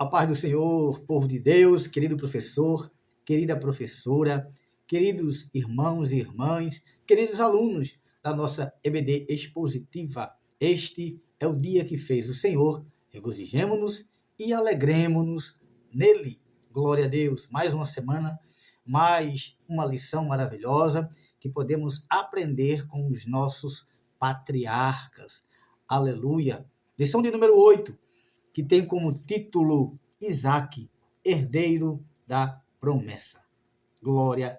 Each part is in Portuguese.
A paz do Senhor, povo de Deus, querido professor, querida professora, queridos irmãos e irmãs, queridos alunos da nossa EBD Expositiva. Este é o dia que fez o Senhor, regozijemo-nos e alegremo-nos nele. Glória a Deus, mais uma semana, mais uma lição maravilhosa que podemos aprender com os nossos patriarcas. Aleluia! Lição de número 8. Que tem como título Isaque, herdeiro da promessa. Glória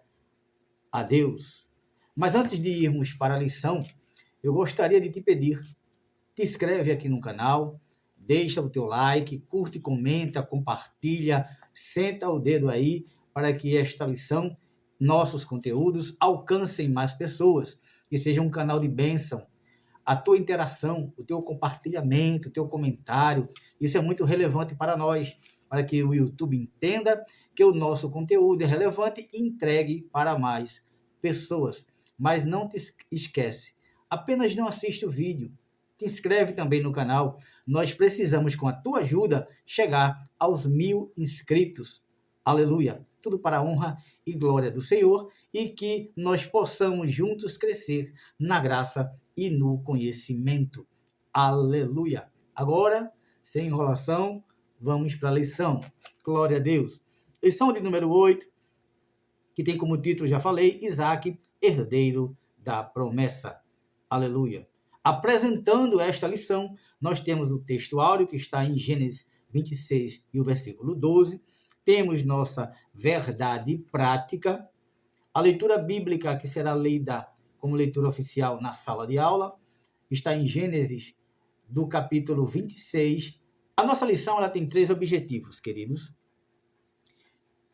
a Deus. Mas antes de irmos para a lição, eu gostaria de te pedir, te inscreve aqui no canal, deixa o teu like, curte, comenta, compartilha, senta o dedo aí para que esta lição, nossos conteúdos, alcancem mais pessoas e seja um canal de bênção. A tua interação, o teu compartilhamento, o teu comentário, isso é muito relevante para nós, para que o YouTube entenda que o nosso conteúdo é relevante e entregue para mais pessoas. Mas não te esquece, apenas não assiste o vídeo, te inscreve também no canal. Nós precisamos, com a tua ajuda, chegar aos 1000 inscritos. Aleluia! Tudo para a honra e glória do Senhor e que nós possamos juntos crescer na graça e no conhecimento. Aleluia! Agora, sem enrolação, vamos para a lição. Glória a Deus. Lição de número 8, que tem como título, já falei, Isaque, herdeiro da promessa. Aleluia! Apresentando esta lição, nós temos o texto áureo que está em Gênesis 26 e o versículo 12. Temos nossa verdade prática, a leitura bíblica que será lida como leitura oficial na sala de aula, está em Gênesis, do capítulo 26. A nossa lição ela tem 3 objetivos, queridos.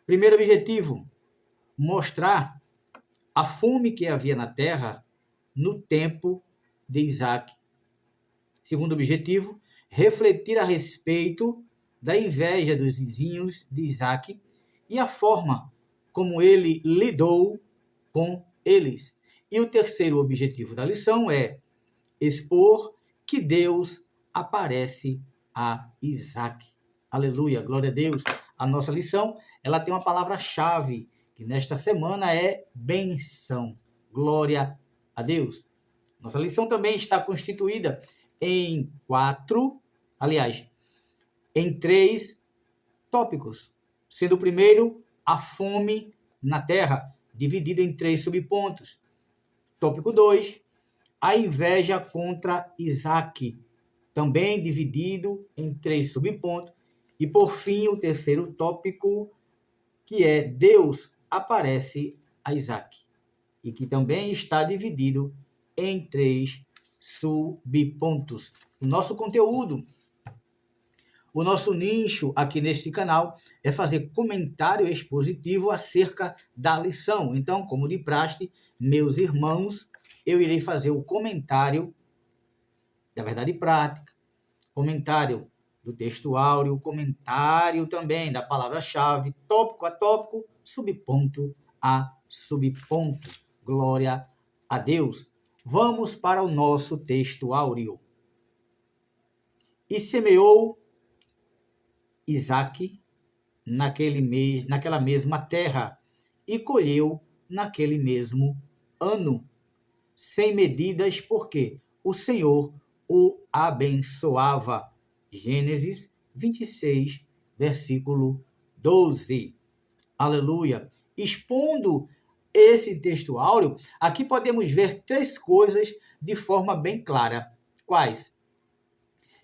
Primeiro objetivo, mostrar a fome que havia na terra no tempo de Isaque. Segundo objetivo, refletir a respeito da inveja dos vizinhos de Isaque e a forma como ele lidou com eles. E o terceiro objetivo da lição é expor que Deus aparece a Isaque. Aleluia, glória a Deus. A nossa lição, ela tem uma palavra-chave, que nesta semana é benção. Glória a Deus. Nossa lição também está constituída em 3 tópicos, sendo o primeiro a fome na terra, dividido em 3 subpontos. Tópico 2, a inveja contra Isaque, também dividido em 3 subpontos. E, por fim, o terceiro tópico, que é Deus aparece a Isaque, e que também está dividido em 3 subpontos. O nosso conteúdo, o nosso nicho aqui neste canal é fazer comentário expositivo acerca da lição. Então, como de praxe, meus irmãos, eu irei fazer o comentário da verdade prática, comentário do texto áureo, comentário também da palavra-chave, tópico a tópico, subponto a subponto. Glória a Deus. Vamos para o nosso texto áureo. E semeou Isaque naquela mesma terra, e colheu naquele mesmo ano, sem medidas, porque o Senhor o abençoava. Gênesis 26, versículo 12. Aleluia! Expondo esse texto áureo, aqui podemos ver 3 coisas de forma bem clara. Quais?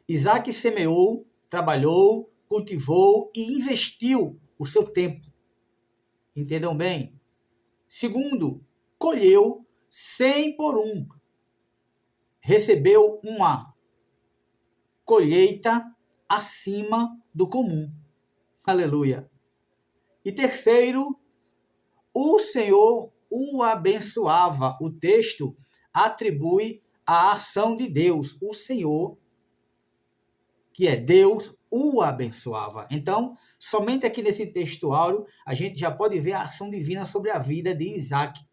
Isaque semeou, trabalhou, cultivou e investiu o seu tempo. Entendam bem? Segundo, colheu 100 por 1. Recebeu uma colheita acima do comum. Aleluia. E terceiro, o Senhor o abençoava. O texto atribui a ação de Deus. O Senhor, que é Deus, o abençoava. Então, somente aqui nesse texto áureo, a gente já pode ver a ação divina sobre a vida de Isaque,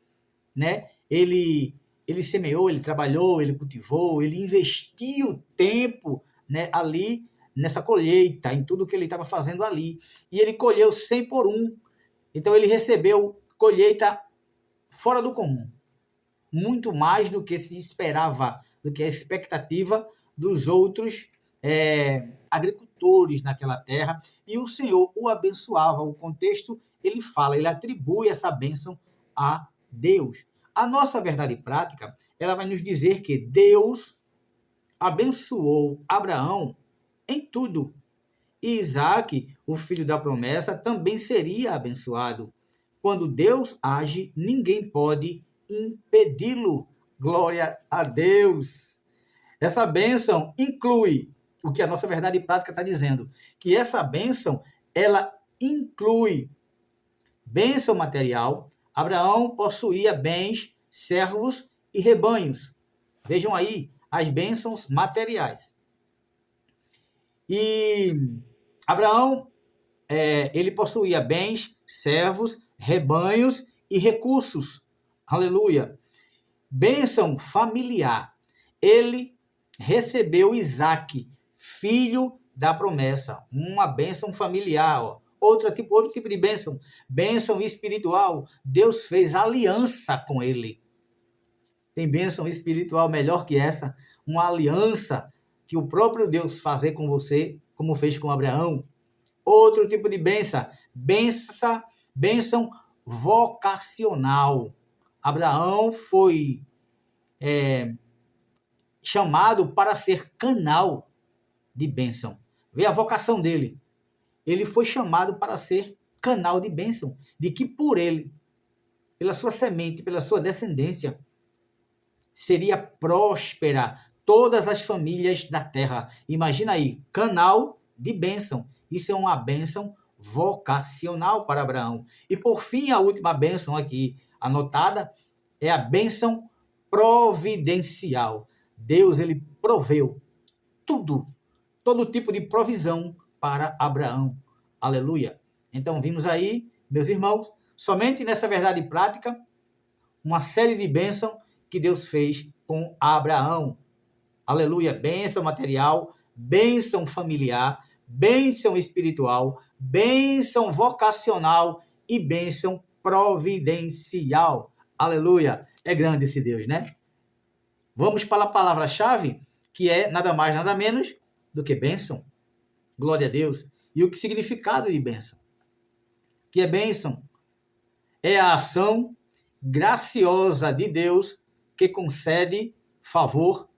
né? Ele semeou, ele trabalhou, ele cultivou, ele investiu tempo, né, ali nessa colheita, em tudo que ele estava fazendo ali. E ele colheu 100 por 1. Então ele recebeu colheita fora do comum. Muito mais do que se esperava, do que a expectativa dos outros agricultores naquela terra. E o Senhor o abençoava. O contexto, ele fala, ele atribui essa bênção a Deus. A nossa verdade prática, ela vai nos dizer que Deus abençoou Abraão em tudo. E Isaac, o filho da promessa, também seria abençoado. Quando Deus age, ninguém pode impedi-lo. Glória a Deus! Essa bênção inclui o que a nossa verdade prática está dizendo, que essa bênção, ela inclui bênção material. Abraão possuía bens, servos e rebanhos. Vejam aí as bênçãos materiais. E Abraão, ele possuía bens, servos, rebanhos e recursos. Aleluia! Bênção familiar. Ele recebeu Isaque, filho da promessa. Uma bênção familiar. Ó. Outro tipo de bênção. Bênção espiritual. Deus fez aliança com ele. Tem bênção espiritual melhor que essa? Uma aliança que o próprio Deus fazer com você, como fez com Abraão. Outro tipo de bênção. Bênção vocacional. Abraão foi chamado para ser canal de bênção. Vê a vocação dele. Ele foi chamado para ser canal de bênção, de que por ele, pela sua semente, pela sua descendência, seria próspera todas as famílias da terra. Imagina aí, canal de bênção. Isso é uma bênção vocacional para Abraão. E por fim, a última bênção aqui anotada é a bênção providencial. Deus, ele proveu tudo, todo tipo de provisão para Abraão. Aleluia. Então, vimos aí, meus irmãos, somente nessa verdade prática, uma série de bênçãos que Deus fez com Abraão. Aleluia. Bênção material, bênção familiar, bênção espiritual, bênção vocacional e bênção providencial. Aleluia. É grande esse Deus, né? Vamos para a palavra-chave, que é nada mais, nada menos do que bênção. Glória a Deus. E o que significado de bênção? Que é bênção? É a ação graciosa de Deus que concede favor,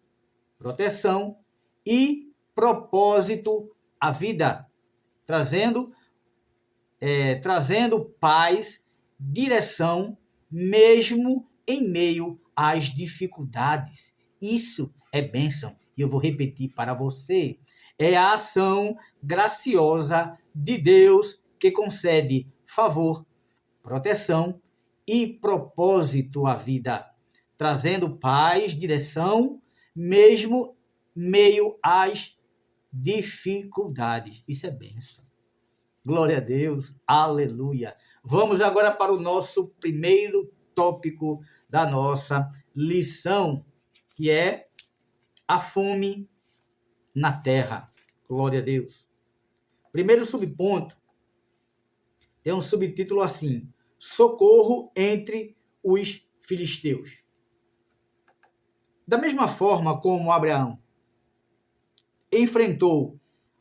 proteção e propósito à vida, trazendo paz, direção, mesmo em meio às dificuldades. Isso é bênção. E eu vou repetir para você. É a ação graciosa de Deus que concede favor, proteção e propósito à vida, trazendo paz, direção, mesmo meio às dificuldades. Isso é bênção. Glória a Deus. Aleluia. Vamos agora para o nosso primeiro tópico da nossa lição, que é a fome na terra. Glória a Deus. Primeiro subponto tem um subtítulo assim: socorro entre os filisteus. Da mesma forma como Abraão enfrentou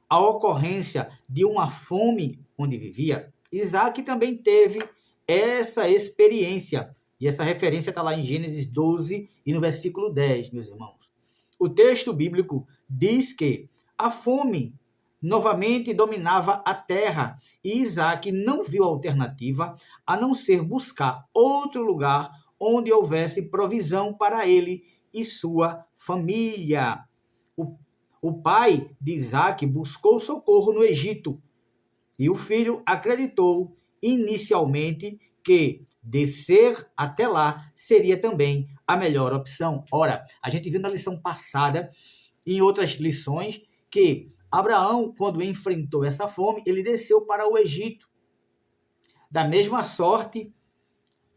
a ocorrência de uma fome onde vivia, Isaac também teve essa experiência. E essa referência está lá em Gênesis 12 e no versículo 10, meus irmãos. O texto bíblico diz que a fome novamente dominava a terra e Isaac não viu alternativa a não ser buscar outro lugar onde houvesse provisão para ele e sua família. O pai de Isaac buscou socorro no Egito e o filho acreditou inicialmente que descer até lá seria também a melhor opção. Ora, a gente viu na lição passada, em outras lições, que Abraão, quando enfrentou essa fome, ele desceu para o Egito. Da mesma sorte,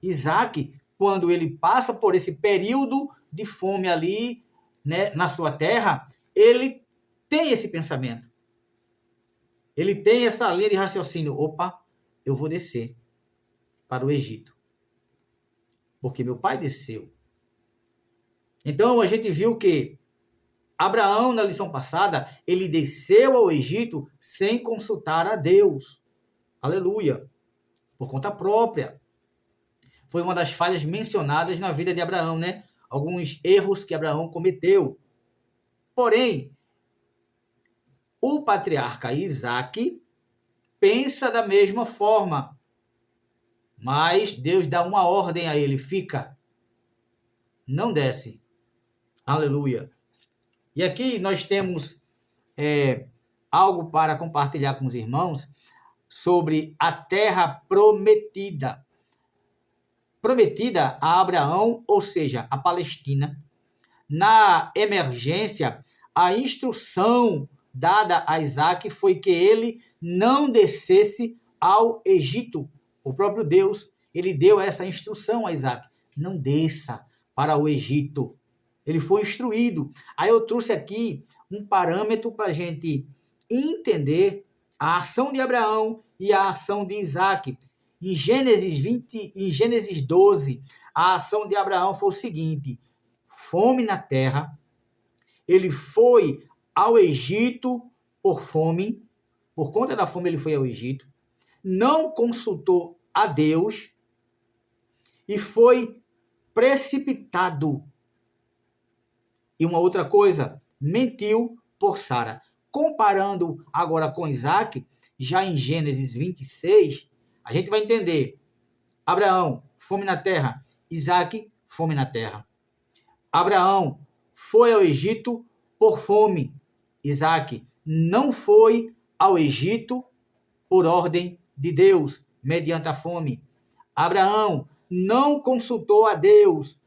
Isaac, quando ele passa por esse período de fome ali, né, na sua terra, ele tem esse pensamento. Ele tem essa linha de raciocínio. Opa, eu vou descer para o Egito, porque meu pai desceu. Então, a gente viu que Abraão, na lição passada, ele desceu ao Egito sem consultar a Deus. Aleluia. Por conta própria. Foi uma das falhas mencionadas na vida de Abraão, né? Alguns erros que Abraão cometeu. Porém, o patriarca Isaac pensa da mesma forma. Mas Deus dá uma ordem a ele, fica. Não desce. Aleluia. E aqui nós temos algo para compartilhar com os irmãos sobre a terra prometida. Prometida a Abraão, ou seja, a Palestina. Na emergência, a instrução dada a Isaac foi que ele não descesse ao Egito. O próprio Deus, ele deu essa instrução a Isaac. Não desça para o Egito. Ele foi instruído. Aí eu trouxe aqui um parâmetro para a gente entender a ação de Abraão e a ação de Isaac. Em Gênesis 12, a ação de Abraão foi o seguinte: fome na terra, ele foi ao Egito por fome, por conta da fome ele foi ao Egito, não consultou a Deus e foi precipitado. E uma outra coisa, mentiu por Sara. Comparando agora com Isaac, já em Gênesis 26, a gente vai entender. Abraão, fome na terra. Isaac, fome na terra. Abraão foi ao Egito por fome. Isaac não foi ao Egito por ordem de Deus, mediante a fome. Abraão não consultou a Deus.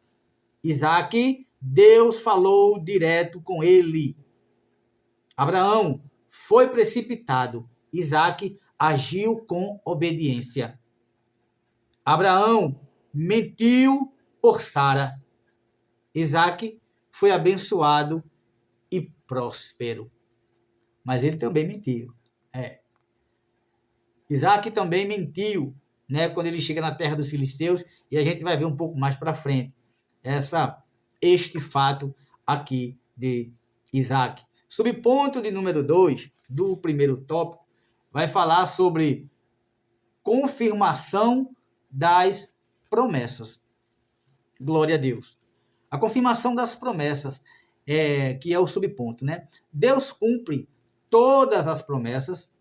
Isaac, Deus falou direto com ele. Abraão foi precipitado. Isaac agiu com obediência. Abraão mentiu por Sara. Isaac foi abençoado e próspero. Mas ele também mentiu. Isaac também mentiu, né, quando ele chega na terra dos filisteus, e a gente vai ver um pouco mais para frente este fato aqui de Isaac. Subponto de número 2 do primeiro tópico vai falar sobre confirmação das promessas. Glória a Deus. A confirmação das promessas, que é o subponto, né? Deus cumpre todas as promessas.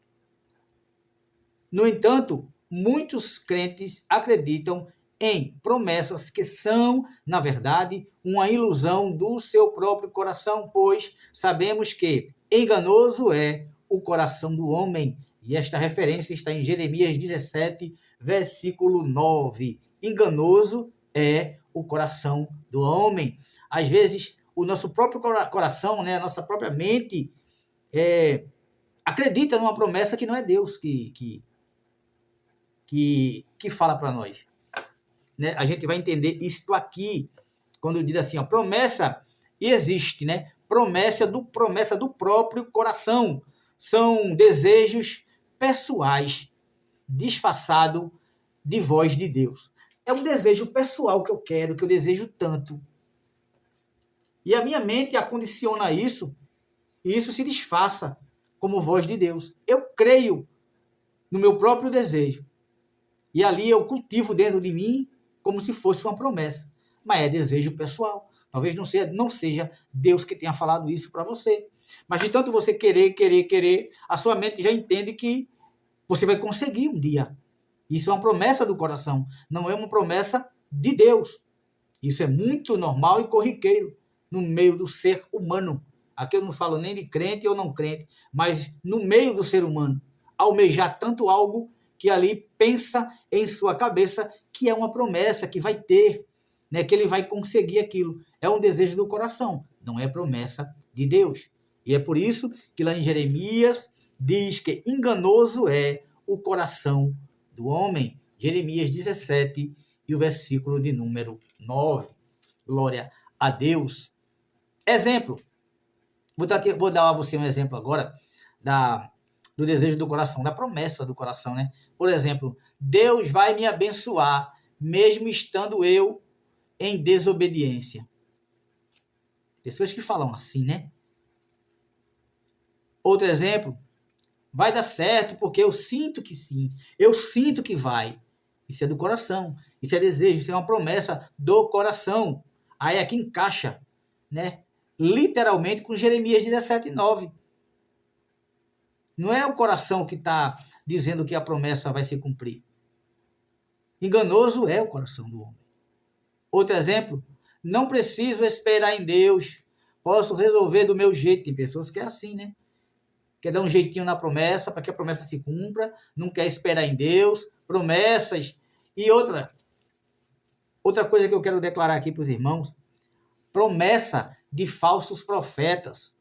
No entanto, muitos crentes acreditam em promessas que são, na verdade, uma ilusão do seu próprio coração, pois sabemos que enganoso é o coração do homem. E esta referência está em Jeremias 17, versículo 9. Enganoso é o coração do homem. Às vezes, o nosso próprio coração, né, a nossa própria mente, acredita numa promessa que não é Deus que fala para nós. Né? A gente vai entender isto aqui, quando diz assim, ó, promessa existe, né? Promessa do próprio coração. São desejos pessoais, disfarçado de voz de Deus. É um desejo pessoal que eu quero, que eu desejo tanto. E a minha mente acondiciona isso, e isso se disfarça como voz de Deus. Eu creio no meu próprio desejo. E ali eu cultivo dentro de mim como se fosse uma promessa. Mas é desejo pessoal. Talvez não seja Deus que tenha falado isso para você. Mas de tanto você querer, a sua mente já entende que você vai conseguir um dia. Isso é uma promessa do coração, não é uma promessa de Deus. Isso é muito normal e corriqueiro no meio do ser humano. Aqui eu não falo nem de crente ou não crente, mas no meio do ser humano. Almejar tanto algo que ali pensa em sua cabeça que é uma promessa, que vai ter, né, que ele vai conseguir aquilo. É um desejo do coração, não é promessa de Deus. E é por isso que lá em Jeremias diz que enganoso é o coração do homem. Jeremias 17 e o versículo de número 9. Glória a Deus. Exemplo. Vou dar a você um exemplo agora do desejo do coração, da promessa do coração, né? Por exemplo, Deus vai me abençoar, mesmo estando eu em desobediência. Pessoas que falam assim, né? Outro exemplo, vai dar certo porque eu sinto que sim, eu sinto que vai. Isso é do coração, isso é desejo, isso é uma promessa do coração. Aí aqui encaixa, né? Literalmente com Jeremias 17:9. Não é o coração que está dizendo que a promessa vai se cumprir. Enganoso é o coração do homem. Outro exemplo, não preciso esperar em Deus, posso resolver do meu jeito. Tem pessoas que é assim, né? Quer dar um jeitinho na promessa para que a promessa se cumpra, não quer esperar em Deus, promessas. E outra coisa que eu quero declarar aqui para os irmãos, promessa de falsos profetas.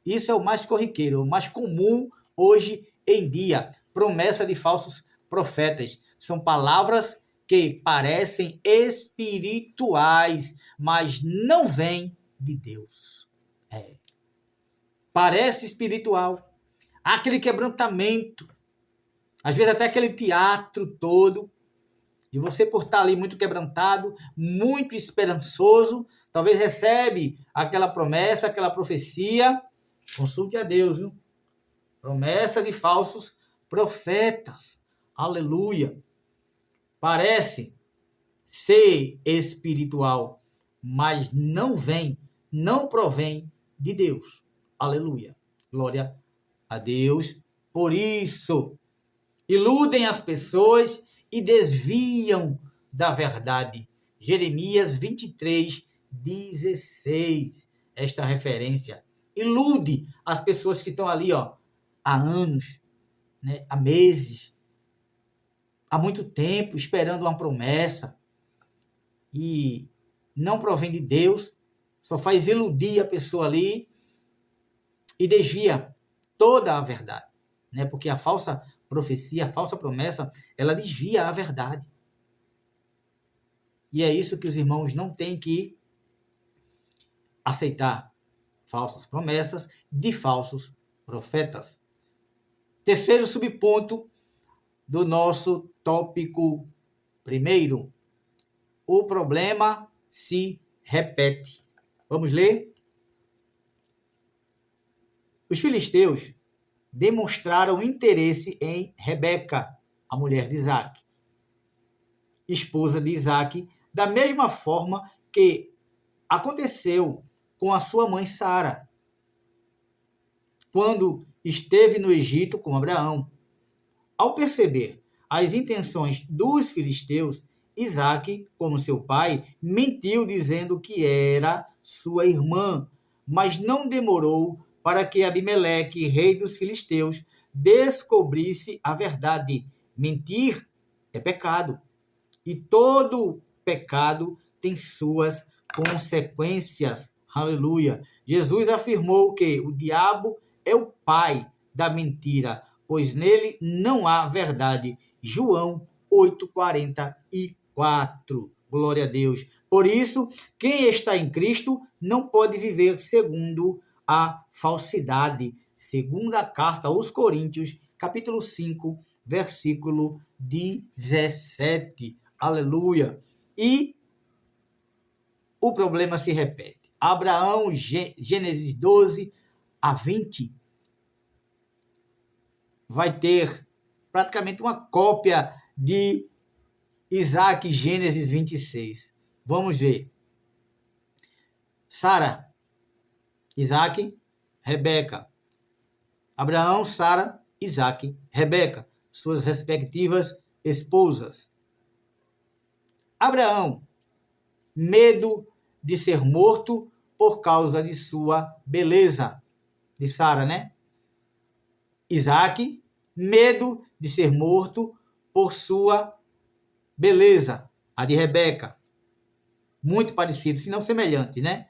Isso é o mais corriqueiro, o mais comum hoje em dia. Promessa de falsos profetas. São palavras que parecem espirituais, mas não vêm de Deus. Parece espiritual. Há aquele quebrantamento. Às vezes até aquele teatro todo. E você, por estar ali muito quebrantado, muito esperançoso, talvez recebe aquela promessa, aquela profecia. Consulte a Deus, viu? Promessa de falsos profetas. Aleluia. Parece ser espiritual, mas não provém de Deus. Aleluia. Glória a Deus. Por isso, iludem as pessoas e desviam da verdade. Jeremias 23:16. Esta referência ilude as pessoas que estão ali, há anos, né, há meses, há muito tempo, esperando uma promessa e não provém de Deus, só faz iludir a pessoa ali e desvia toda a verdade, né? Porque a falsa profecia, a falsa promessa, ela desvia a verdade. E é isso que os irmãos não têm que aceitar. Falsas promessas de falsos profetas. Terceiro subponto do nosso tópico primeiro. O problema se repete. Vamos ler? Os filisteus demonstraram interesse em Rebeca, a mulher de Isaque, esposa de Isaque, da mesma forma que aconteceu com a sua mãe Sara, quando esteve no Egito com Abraão. Ao perceber as intenções dos filisteus, Isaque, como seu pai, mentiu dizendo que era sua irmã, mas não demorou para que Abimeleque, rei dos filisteus, descobrisse a verdade. Mentir é pecado, e todo pecado tem suas consequências. Aleluia. Jesus afirmou que o diabo é o pai da mentira, pois nele não há verdade. João 8:44. Glória a Deus. Por isso, quem está em Cristo não pode viver segundo a falsidade. Segunda carta aos Coríntios, capítulo 5, versículo 17. Aleluia. E o problema se repete. Abraão, Gênesis 12:20, vai ter praticamente uma cópia de Isaque, Gênesis 26. Vamos ver. Sara, Isaque, Rebeca. Abraão, Sara, Isaque, Rebeca, suas respectivas esposas. Abraão, medo de ser morto por causa de sua beleza, de Sara, né? Isaque, medo de ser morto por sua beleza, a de Rebeca. Muito parecido, se não semelhante, né?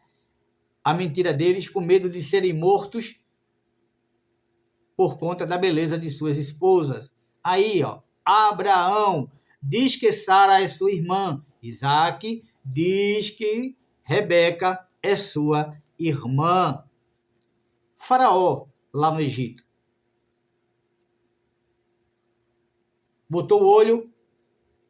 A mentira deles com medo de serem mortos por conta da beleza de suas esposas. Aí, Abraão diz que Sara é sua irmã. Isaque diz que Rebeca é sua irmã. Faraó, lá no Egito, botou o olho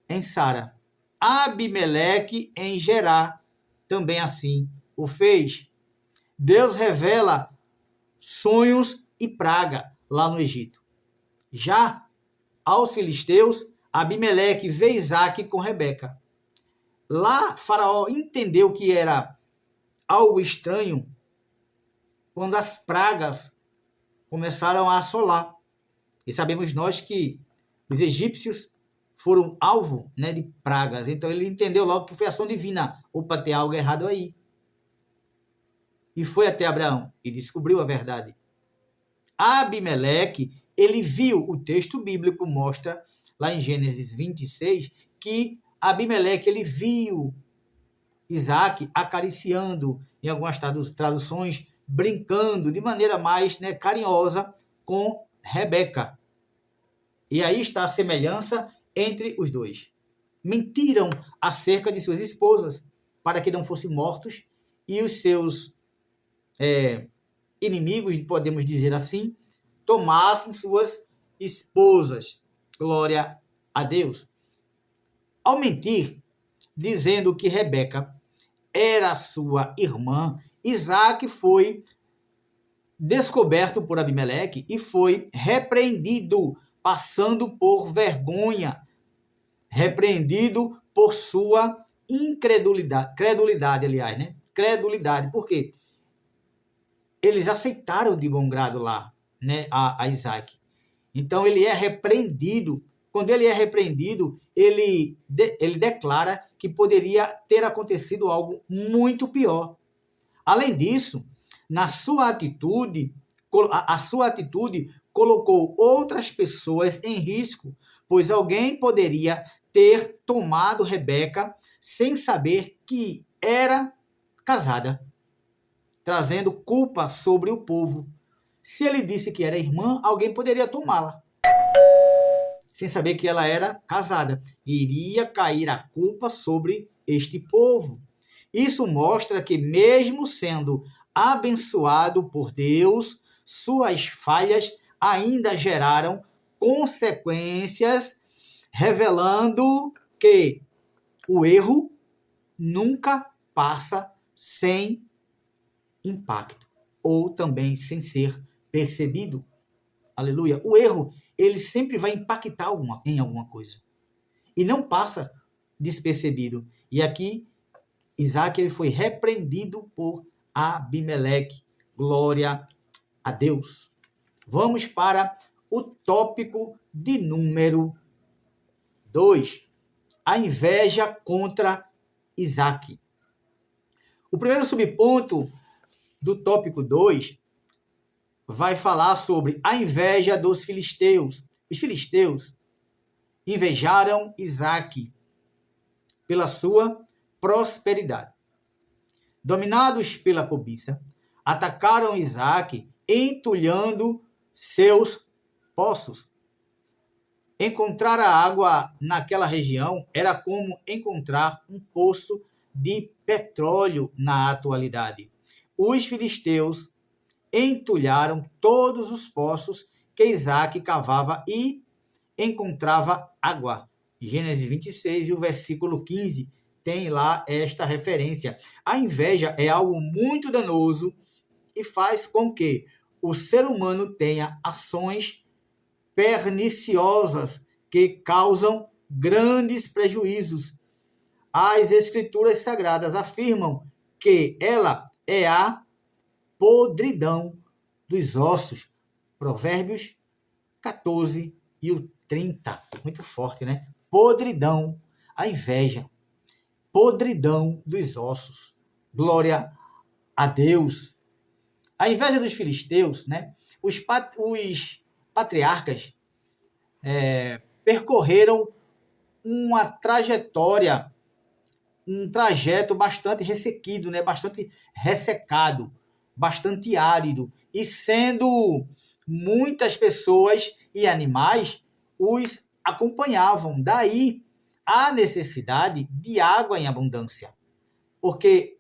em Sara. Abimeleque em Gerar também assim o fez. Deus revela sonhos e praga lá no Egito. Já aos filisteus, Abimeleque vê Isaque com Rebeca. Lá, Faraó entendeu que era algo estranho quando as pragas começaram a assolar. E sabemos nós que os egípcios foram alvo, né, de pragas. Então ele entendeu logo que foi ação divina. Opa, tem algo errado aí. E foi até Abraão e descobriu a verdade. Abimeleque, ele viu, o texto bíblico mostra, lá em Gênesis 26, que Abimeleque, ele viu Isaque acariciando, em algumas traduções, brincando de maneira mais, né, carinhosa com Rebeca. E aí está a semelhança entre os dois. Mentiram acerca de suas esposas para que não fossem mortos e os seus inimigos, podemos dizer assim, tomassem suas esposas. Glória a Deus. Ao mentir, dizendo que Rebeca era sua irmã, Isaque foi descoberto por Abimeleque e foi repreendido, passando por vergonha, repreendido por sua incredulidade, aliás, né? Credulidade, por quê? Eles aceitaram de bom grado lá, né, a Isaque. Então ele é repreendido. Quando ele é repreendido, ele declara que poderia ter acontecido algo muito pior. Além disso, na sua atitude, a sua atitude colocou outras pessoas em risco, pois alguém poderia ter tomado Rebeca sem saber que era casada, trazendo culpa sobre o povo. Se ele disse que era irmã, alguém poderia tomá-la, sem saber que ela era casada. Iria cair a culpa sobre este povo. Isso mostra que, mesmo sendo abençoado por Deus, suas falhas ainda geraram consequências, revelando que o erro nunca passa sem impacto, ou também sem ser percebido. Aleluia. O erro, ele sempre vai impactar em alguma coisa. E não passa despercebido. E aqui, Isaque, ele foi repreendido por Abimeleque. Glória a Deus. Vamos para o tópico de número 2. A inveja contra Isaque. O primeiro subponto do tópico 2 vai falar sobre a inveja dos filisteus. Os filisteus invejaram Isaque pela sua prosperidade. Dominados pela cobiça, atacaram Isaque, entulhando seus poços. Encontrar a água naquela região era como encontrar um poço de petróleo na atualidade. Os filisteus entulharam todos os poços que Isaque cavava e encontrava água. Gênesis 26 e o versículo 15 tem lá esta referência. A inveja é algo muito danoso e faz com que o ser humano tenha ações perniciosas que causam grandes prejuízos. As escrituras sagradas afirmam que ela é a podridão dos ossos. Provérbios 14 e o 30. Muito forte, né? Podridão, a inveja. Podridão dos ossos. Glória a Deus. A inveja dos filisteus, né? Os patriarcas percorreram uma trajetória, um trajeto bastante ressequido, né? Bastante ressecado, bastante árido, e sendo muitas pessoas e animais os acompanhavam. Daí a necessidade de água em abundância. Porque,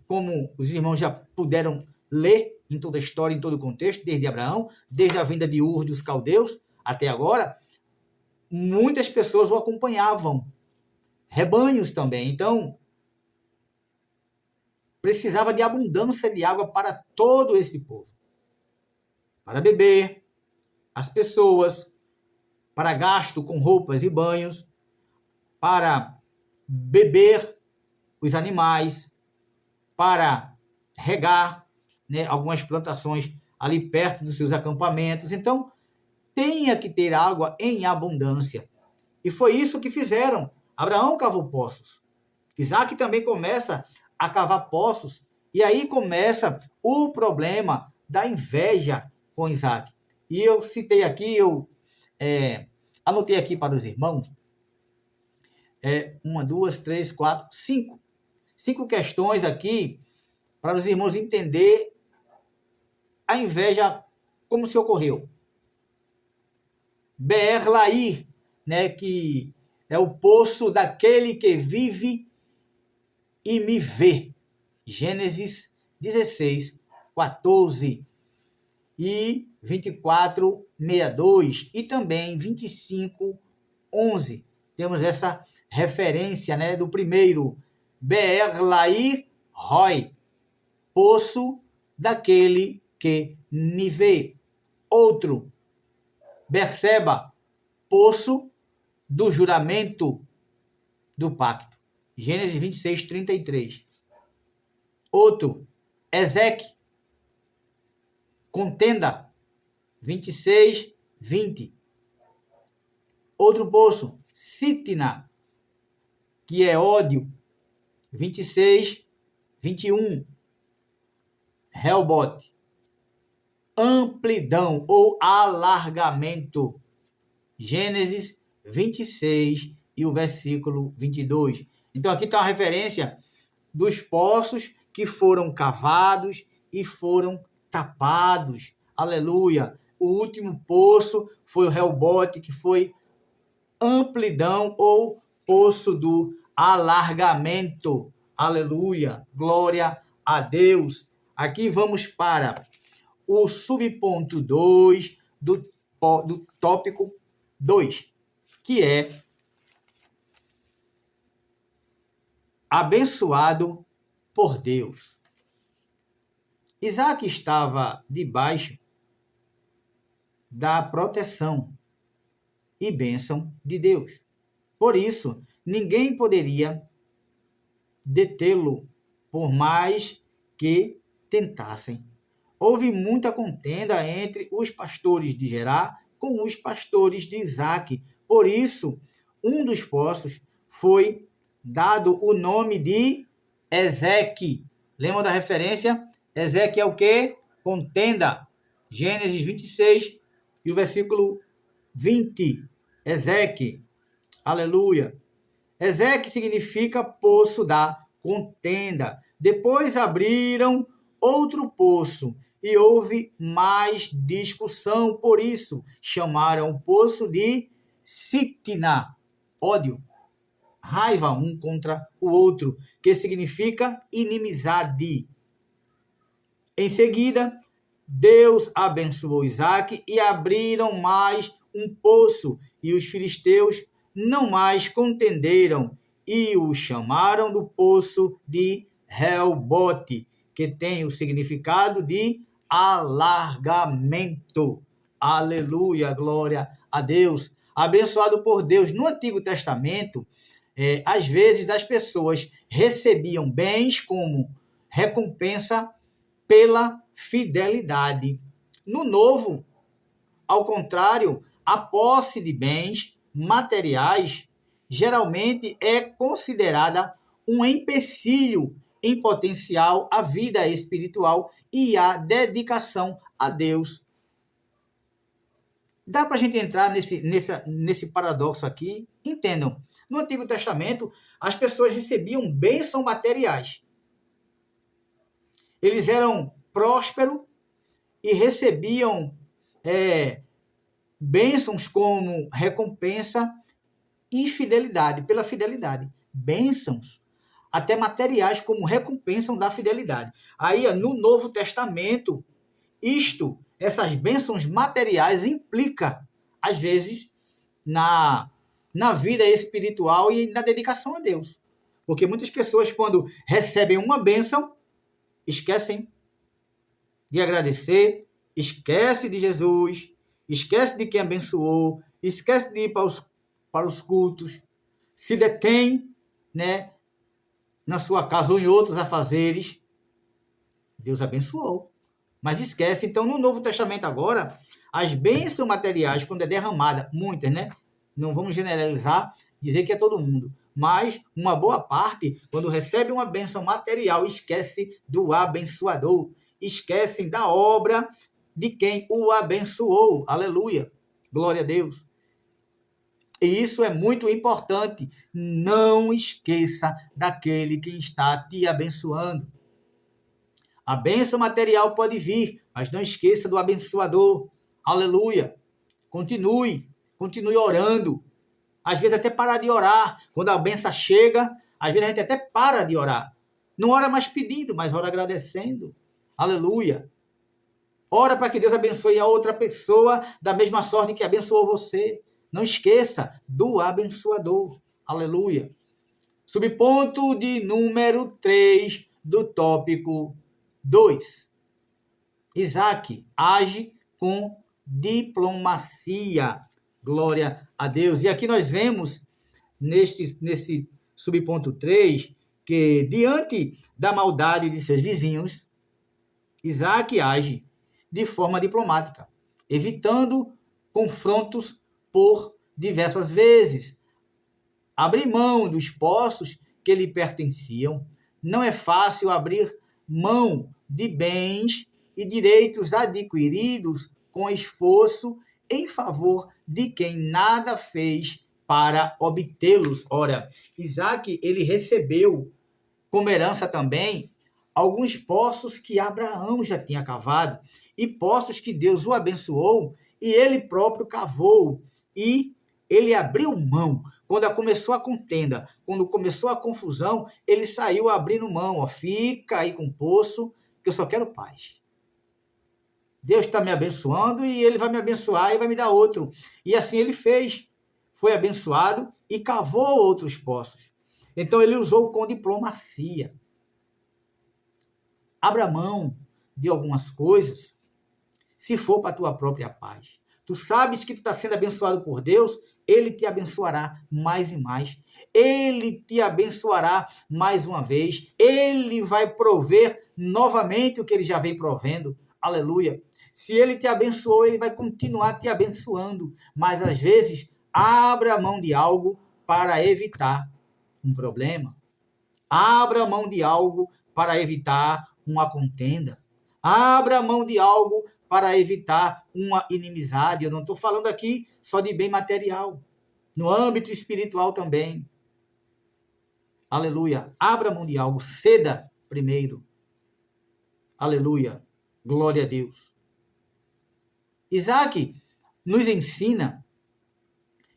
como os irmãos já puderam ler em toda a história, em todo o contexto, desde Abraão, desde a vinda de Ur dos caldeus até agora, muitas pessoas o acompanhavam, rebanhos também. Então, precisava de abundância de água para todo esse povo. Para beber, as pessoas, para gasto com roupas e banhos, para beber os animais, para regar, né, algumas plantações ali perto dos seus acampamentos. Então, tinha que ter água em abundância. E foi isso que fizeram. Abraão cavou poços. Isaac também começa a cavar poços. E aí começa o problema da inveja com Isaac. E eu citei aqui, anotei aqui para os irmãos, 1, 2, 3, 4, 5. 5 questões aqui para os irmãos entender a inveja como se ocorreu. Beer Laí, né, que é o poço daquele que vive e me vê. Gênesis 16, 14 e 24, 62 e também 25, 11. Temos essa referência, né, do primeiro, Beer Laí Roi, poço daquele que me vê. Outro, Berseba, poço do juramento do pacto. Gênesis 26, 33. Outro, Ezeque, contenda, 26, 20. Outro poço, Sitna, que é ódio, 26, 21. Helbot, amplidão ou alargamento. Gênesis 26 e o versículo 22. Então aqui está uma referência dos poços que foram cavados e foram tapados. Aleluia! O último poço foi o Helbot, que foi amplidão ou poço do alargamento. Aleluia! Glória a Deus! Aqui vamos para o subponto 2 do tópico 2, que é abençoado por Deus. Isaac estava debaixo da proteção e bênção de Deus. Por isso, ninguém poderia detê-lo, por mais que tentassem. Houve muita contenda entre os pastores de Gerar com os pastores de Isaac. Por isso, um dos poços foi dado o nome de Ezeque. Lembra da referência? Ezeque é o quê? Contenda. Gênesis 26 e o versículo 20. Ezeque. Aleluia. Ezeque significa poço da contenda. Depois abriram outro poço e houve mais discussão, por isso chamaram o poço de Sitna, ódio, raiva um contra o outro, que significa inimizade. Em seguida, Deus abençoou Isaac e abriram mais um poço, e os filisteus não mais contenderam e o chamaram do poço de Helbot, que tem o significado de alargamento. Aleluia, glória a Deus. Abençoado por Deus. No Antigo Testamento, às vezes as pessoas recebiam bens como recompensa pela fidelidade. No Novo, ao contrário, a posse de bens materiais geralmente é considerada um empecilho em potencial à vida espiritual e à dedicação a Deus. Dá para a gente entrar nesse paradoxo aqui? Entendam, no Antigo Testamento, as pessoas recebiam bênçãos materiais. Eles eram prósperos e recebiam bênçãos como recompensa e fidelidade, pela fidelidade. Bênçãos até materiais como recompensa da fidelidade. Aí, no Novo Testamento, essas bênçãos materiais implica, às vezes, na vida espiritual e na dedicação a Deus. Porque muitas pessoas, quando recebem uma bênção, esquecem de agradecer, esquece de Jesus, esquece de quem abençoou, esquece de ir para os cultos, se detém, né, na sua casa ou em outros afazeres. Deus abençoou, mas esquece. Então, no Novo Testamento agora, as bênçãos materiais, quando é derramada, muitas, né? Não vamos generalizar, dizer que é todo mundo, mas uma boa parte, quando recebe uma bênção material, esquece do abençoador, esquecem da obra de quem o abençoou. Aleluia, glória a Deus. E isso é muito importante. Não esqueça daquele que está te abençoando. A bênção material pode vir, mas não esqueça do abençoador. Aleluia. Continue orando. Às vezes até parar de orar. Quando a bênção chega, às vezes a gente até para de orar. Não ora mais pedindo, mas ora agradecendo. Aleluia. Ora para que Deus abençoe a outra pessoa da mesma sorte que abençoou você. Não esqueça do abençoador. Aleluia. Subponto de número 3 do tópico 2. Isaac age com diplomacia. Glória a Deus. E aqui nós vemos, nesse subponto 3, que diante da maldade de seus vizinhos, Isaac age de forma diplomática, evitando confrontos por diversas vezes. Abrir mão dos postos que lhe pertenciam. Não é fácil abrir mão de bens e direitos adquiridos com esforço em favor de quem nada fez para obtê-los. Ora, Isaac, ele recebeu como herança também alguns poços que Abraão já tinha cavado e poços que Deus o abençoou e ele próprio cavou e ele abriu mão. Quando começou a contenda, quando começou a confusão, ele saiu abrindo mão. Ó, fica aí com o poço, que eu só quero paz. Deus está me abençoando e ele vai me abençoar e vai me dar outro. E assim ele fez. Foi abençoado e cavou outros poços. Então ele usou com diplomacia. Abra mão de algumas coisas se for para a tua própria paz. Tu sabes que tu está sendo abençoado por Deus, ele te abençoará mais e mais. Ele te abençoará mais uma vez. Ele vai prover novamente o que ele já vem provendo. Aleluia. Se ele te abençoou, ele vai continuar te abençoando. Mas às vezes, abra mão de algo para evitar um problema. Abra mão de algo para evitar uma contenda. Abra mão de algo para evitar uma inimizade. Eu não estou falando aqui só de bem material. No âmbito espiritual também. Aleluia. Abra mão de algo. Ceda primeiro. Aleluia. Glória a Deus. Isaac nos ensina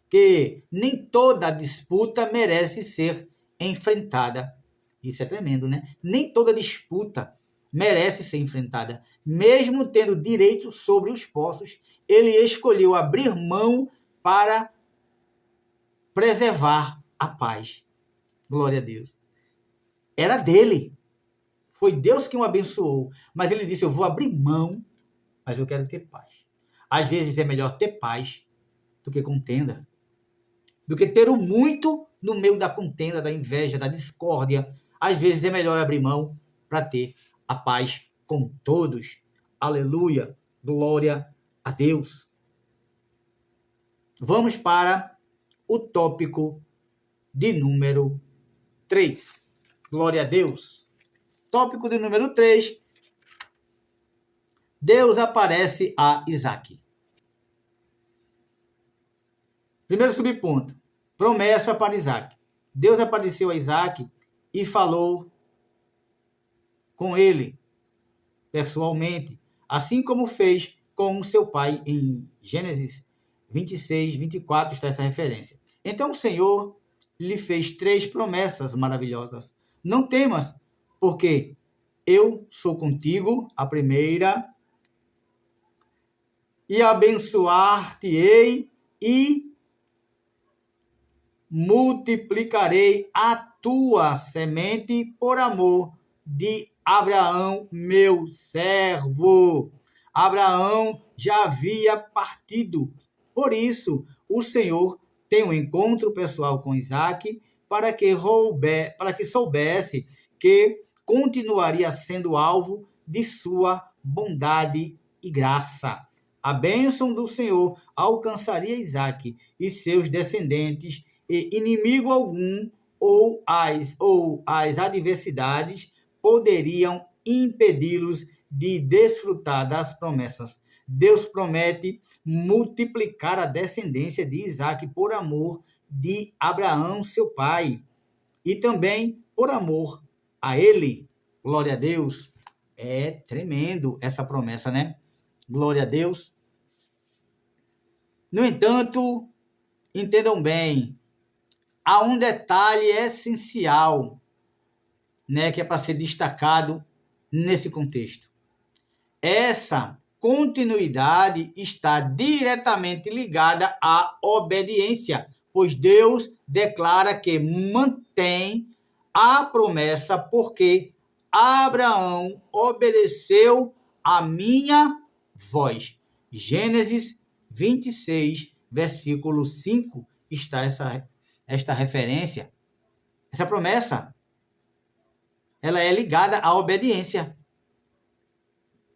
que nem toda disputa merece ser enfrentada. Isso é tremendo, né? Nem toda disputa merece ser enfrentada. Mesmo tendo direito sobre os poços, ele escolheu abrir mão para preservar a paz. Glória a Deus. Era dele. Foi Deus que o abençoou. Mas ele disse, eu vou abrir mão, mas eu quero ter paz. Às vezes é melhor ter paz do que contenda. Do que ter o muito no meio da contenda, da inveja, da discórdia. Às vezes é melhor abrir mão para ter a paz com todos. Aleluia. Glória a Deus. Vamos para o tópico de número 3. Glória a Deus. Tópico de número 3. Deus aparece a Isaac. Primeiro subponto. Promessa para Isaac. Deus apareceu a Isaac e falou com ele pessoalmente, assim como fez com seu pai em Gênesis 26, 24 está essa referência. Então o Senhor lhe fez 3 promessas maravilhosas. Não temas, porque eu sou contigo, a primeira, e abençoar-te-ei e multiplicarei a tua semente por amor de Abraão, meu servo. Abraão já havia partido. Por isso, o Senhor tem um encontro pessoal com Isaac para que soubesse que continuaria sendo alvo de sua bondade e graça. A bênção do Senhor alcançaria Isaac e seus descendentes, e inimigo algum ou as adversidades poderiam impedi-los de desfrutar das promessas. Deus promete multiplicar a descendência de Isaac por amor de Abraão, seu pai, e também por amor a ele. Glória a Deus. É tremendo essa promessa, né? Glória a Deus. No entanto, entendam bem, há um detalhe essencial, né, que é para ser destacado nesse contexto. Essa continuidade está diretamente ligada à obediência, pois Deus declara que mantém a promessa porque Abraão obedeceu a minha voz. Gênesis 26, versículo 5, está esta referência. Essa promessa, ela é ligada à obediência.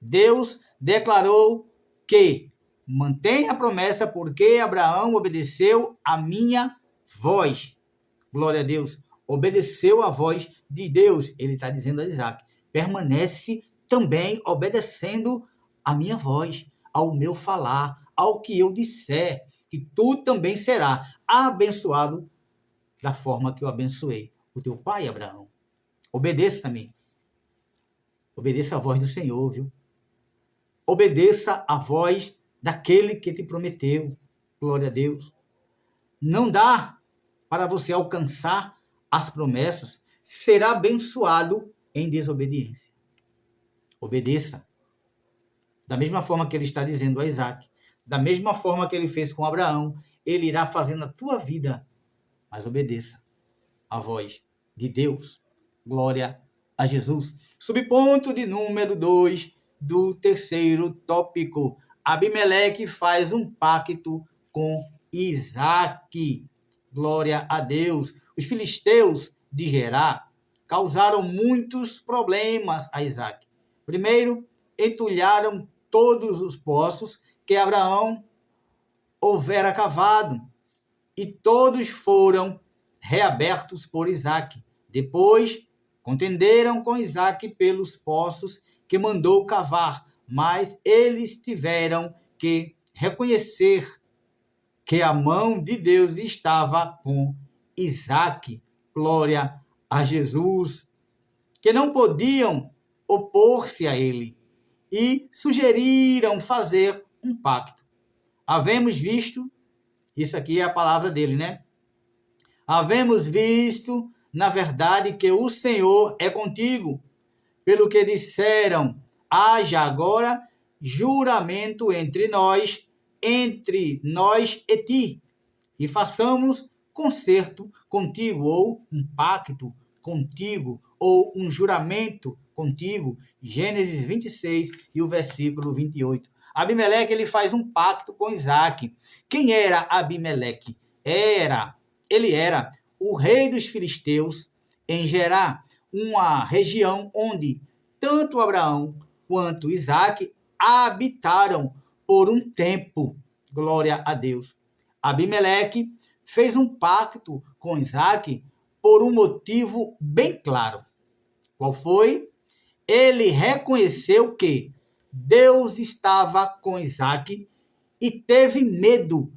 Deus declarou que mantém a promessa porque Abraão obedeceu a minha voz. Glória a Deus. Obedeceu a voz de Deus. Ele está dizendo a Isaac, permanece também obedecendo a minha voz, ao meu falar, ao que eu disser, que tu também será abençoado da forma que eu abençoei o teu pai, Abraão. Obedeça também. Obedeça a voz do Senhor, viu? Obedeça a voz daquele que te prometeu. Glória a Deus. Não dá para você alcançar as promessas, será abençoado em desobediência. Obedeça. Da mesma forma que ele está dizendo a Isaac, da mesma forma que ele fez com Abraão, ele irá fazer na tua vida. Mas obedeça a voz de Deus. Glória a Jesus. Subponto de número 2 do terceiro tópico. Abimeleque faz um pacto com Isaac. Glória a Deus. Os filisteus de Gerar causaram muitos problemas a Isaac. Primeiro, entulharam todos os poços que Abraão houvera cavado, e todos foram reabertos por Isaac. Depois, contenderam com Isaac pelos poços que mandou cavar, mas eles tiveram que reconhecer que a mão de Deus estava com Isaac. Glória a Jesus. Que não podiam opor-se a ele e sugeriram fazer um pacto. Havemos visto, isso aqui é a palavra dele, né? Havemos visto, na verdade, que o Senhor é contigo. Pelo que disseram, haja agora juramento entre nós e ti, e façamos concerto contigo, ou um pacto contigo, ou um juramento contigo. Gênesis 26 e o versículo 28. Abimeleque, ele faz um pacto com Isaac. Quem era Abimeleque? Ele era o rei dos filisteus em Gerar, uma região onde tanto Abraão quanto Isaac habitaram por um tempo. Glória a Deus. Abimeleque fez um pacto com Isaac por um motivo bem claro. Qual foi? Ele reconheceu que Deus estava com Isaac e teve medo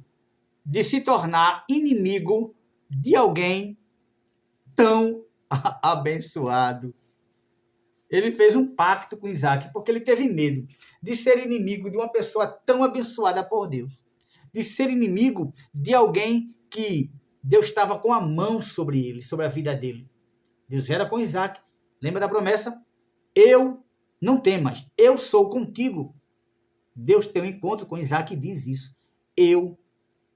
de se tornar inimigo de alguém tão abençoado. Ele fez um pacto com Isaac porque ele teve medo de ser inimigo de uma pessoa tão abençoada por Deus, de ser inimigo de alguém que Deus estava com a mão sobre ele, sobre a vida dele. Deus era com Isaac. Lembra da promessa? Eu não temas, eu sou contigo. Deus tem um encontro com Isaac e diz isso. Eu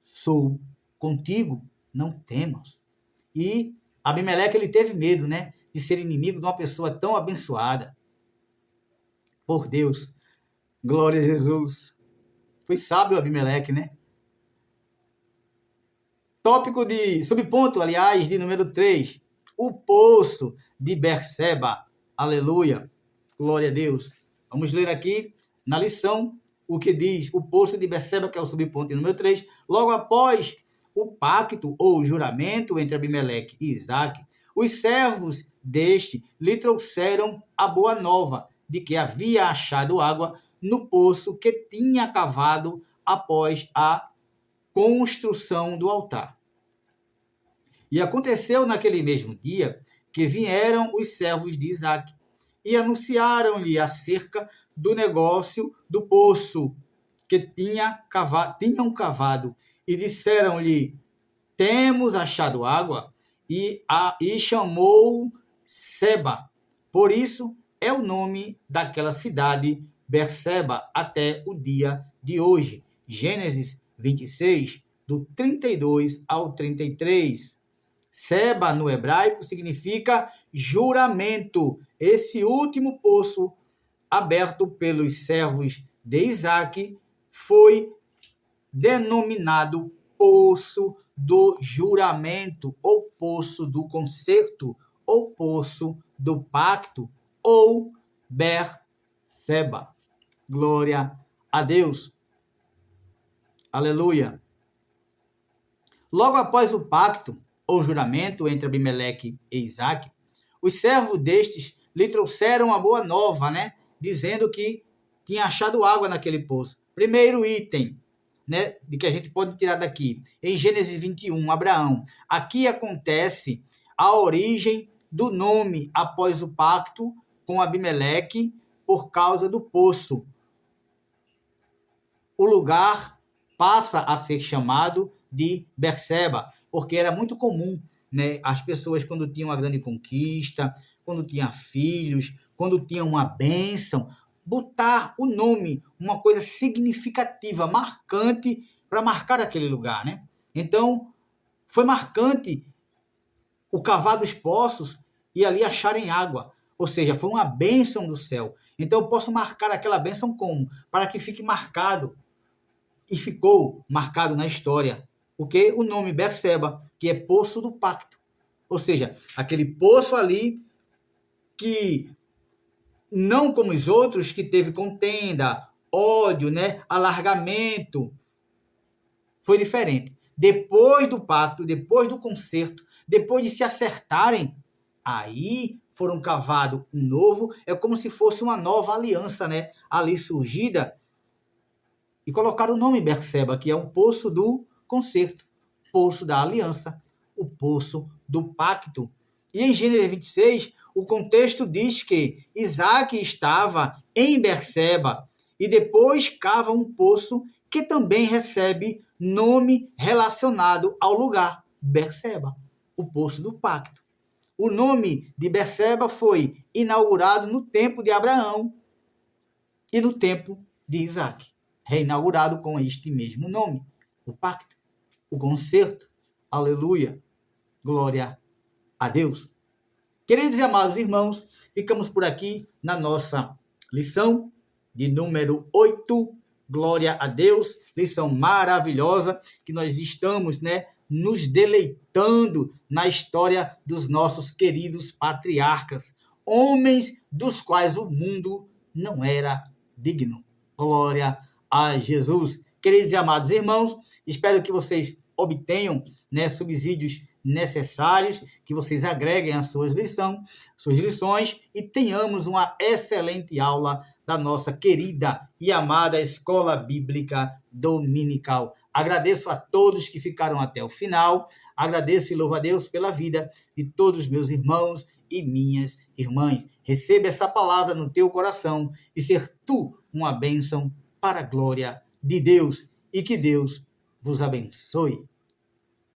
sou contigo. não temas. E Abimeleque, ele teve medo, né, de ser inimigo de uma pessoa tão abençoada por Deus. Glória a Jesus. Foi sábio Abimeleque, né? Subponto, aliás, de número 3. O poço de Berseba. Aleluia. Glória a Deus. Vamos ler aqui na lição o que diz o poço de Berseba, que é o subponto de número 3. Logo após o pacto ou juramento entre Abimeleque e Isaque, os servos deste lhe trouxeram a boa nova de que havia achado água no poço que tinha cavado após a construção do altar. E aconteceu naquele mesmo dia que vieram os servos de Isaque e anunciaram-lhe acerca do negócio do poço que tinham cavado, e disseram-lhe: temos achado água, e chamou Seba. Por isso é o nome daquela cidade Berseba até o dia de hoje. Gênesis 26, do 32 ao 33. Seba, no hebraico, significa juramento. Esse último poço, aberto pelos servos de Isaque, foi denominado poço do juramento, ou poço do concerto, ou poço do pacto, ou Berseba. Glória a Deus. Aleluia. Logo após o pacto, ou juramento, entre Abimeleque e Isaque, os servos destes lhe trouxeram a boa nova, né? Dizendo que tinha achado água naquele poço. Primeiro item, né, de que a gente pode tirar daqui, em Gênesis 21, Abraão. Aqui acontece a origem do nome após o pacto com Abimeleque por causa do poço. O lugar passa a ser chamado de Berseba, porque era muito comum, né, as pessoas, quando tinham uma grande conquista, quando tinham filhos, quando tinham uma bênção, botar o nome, uma coisa significativa, marcante, para marcar aquele lugar, né? Então, foi marcante o cavar dos poços e ali acharem água. Ou seja, foi uma bênção do céu. Então, eu posso marcar aquela bênção como? Para que fique marcado. E ficou marcado na história. Porque o nome Berseba, que é poço do pacto. Ou seja, aquele poço ali que, não como os outros, que teve contenda, ódio, né, alargamento, foi diferente. Depois do pacto, depois do concerto, depois de se acertarem, aí foram cavado um novo, é como se fosse uma nova aliança, né, ali surgida, e colocaram o nome Berseba, que é um poço do concerto, poço da aliança, o poço do pacto. E em Gênesis 26, o contexto diz que Isaque estava em Berseba e depois cava um poço que também recebe nome relacionado ao lugar, Berseba, o poço do pacto. O nome de Berseba foi inaugurado no tempo de Abraão e no tempo de Isaque, reinaugurado com este mesmo nome, o pacto, o concerto. Aleluia, glória a Deus. Queridos e amados irmãos, ficamos por aqui na nossa lição de número 8. Glória a Deus, lição maravilhosa que nós estamos, né, nos deleitando na história dos nossos queridos patriarcas, homens dos quais o mundo não era digno. Glória a Jesus. Queridos e amados irmãos, espero que vocês obtenham, né, subsídios necessários, que vocês agreguem às suas lições e tenhamos uma excelente aula da nossa querida e amada Escola Bíblica Dominical. Agradeço a todos que ficaram até o final, agradeço e louvo a Deus pela vida de todos os meus irmãos e minhas irmãs. Receba essa palavra no teu coração e ser tu uma bênção para a glória de Deus, e que Deus vos abençoe.